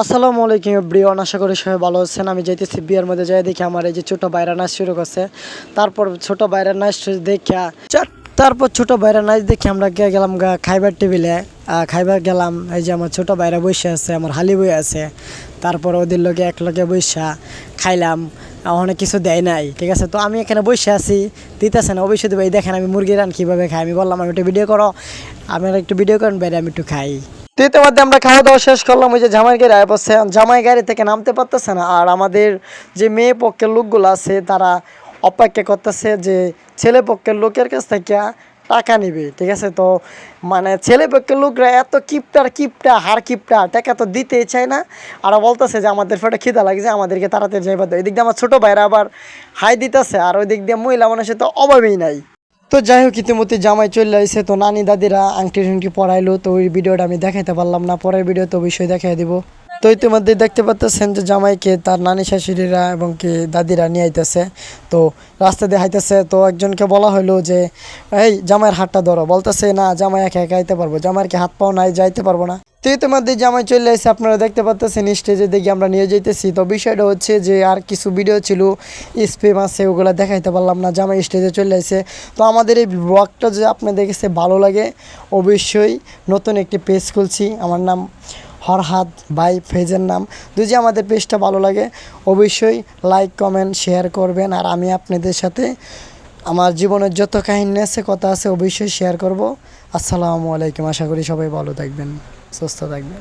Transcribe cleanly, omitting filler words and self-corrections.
আসসালামু আলাইকুম এভরিওয়ান, আশা করি সবাই ভালো আছেন। আমি যাইতেছি বিয়ের মধ্যে যাই দেখি আমার এই যে ছোটো ভাইরা নাচ শুরু করছে। তারপর ছোটো ভাইরা নাচ দেখা তারপর ছোটো ভাইরা নাচ দেখে আমরা গেলাম খাইবার টেবিলে খাইবার গেলাম। এই যে আমার ছোটো ভাইরা বসে আছে, আমার হালি বই আছে। তারপর ওদের লোকে এক লগে বৈশা খাইলাম। অনেক কিছু দেয় নাই, ঠিক আছে। তো আমি এখানে বসে আছি, দিতেছে না। অবশ্যই দেবে। এই দেখেন আমি মুরগির রান কীভাবে খাই। আমি বললাম আমি একটু ভিডিও করো, আপনারা একটু ভিডিও করেন, বাইরে আমি একটু খাই। তো ইতিমধ্যে আমরা খাওয়া দাওয়া শেষ করলাম। ওই যে জামাই গাড়ি আয় পড়ছে, জামাই গাড়ি থেকে নামতে পারতেছে না। আর আমাদের যে মেয়ে পক্ষের লোকগুলো আছে তারা অপেক্ষা করতেছে যে ছেলে পক্ষের লোকের কাছ থেকে টাকা নিবে, ঠিক আছে। তো মানে ছেলে পক্ষের লোকরা এত কিপটা হার কিপটা, টাকা তো দিতেই চায় না। আর বলতেছে যে আমাদের ফেটে খিদা লাগছে, আমাদেরকে তাড়াতাড়ি যাইবার দেয়। এদিক দিয়ে আমার ছোটো ভাইরা আবার হাই দিতেছে, আর ওই দিক দিয়ে মহিলা মানুষের তো অভাবেই নাই। তো যাই হোক, ইতিমধ্যে জামাই চলে আসছে। তো নানি দাদিরা আংটি টাংটি পরাইলো। তো ওই ভিডিওটা আমি দেখাইতে পারলাম না, পরের ভিডিও তো অবশ্যই দেখাই দিব। তো ইতিমধ্যে দেখতে পাচ্ছেন যে জামাইকে তার নানি শাশুড়িরা এবং কি দাদিরা নিয়ে আইতেছে। তো রাস্তা দিয়ে হাইতেছে। তো একজনকে বলা হলো যে এই জামাইয়ের হাতটা ধরো, বলতেছে না জামাই একা একা আইতে পারবো, জামাইয়ের কি হাত পাও নাই, যাইতে পারবো না। তো ইতিমধ্যে জামাই চলে আসছে, আপনারা দেখতে পাচ্ছেন স্টেজে দেখি আমরা নিয়ে যাইতেছি। তো বিষয়টা হচ্ছে যে আর কিছু ভিডিও ছিল স্পেম আছে, ওগুলো দেখাইতে পারলাম না, জামাই স্টেজে চলে আসছে। তো আমাদের এই ব্লগটা যে আপনাদের কাছে ভালো লাগে, অবশ্যই নতুন একটি পেজ খুলছি, আমার নাম হরহাদ ভাই পেজের নাম। যদি আমাদের পেজটা ভালো লাগে অবশ্যই লাইক কমেন্ট শেয়ার করবেন। আর আমি আপনাদের সাথে আমার জীবনের যত কাহিনী আছে কথা আছে অবশ্যই শেয়ার করব। আসসালামু আলাইকুম। আশা করি সবাই ভালো থাকবেন, সুস্থ থাকবেন।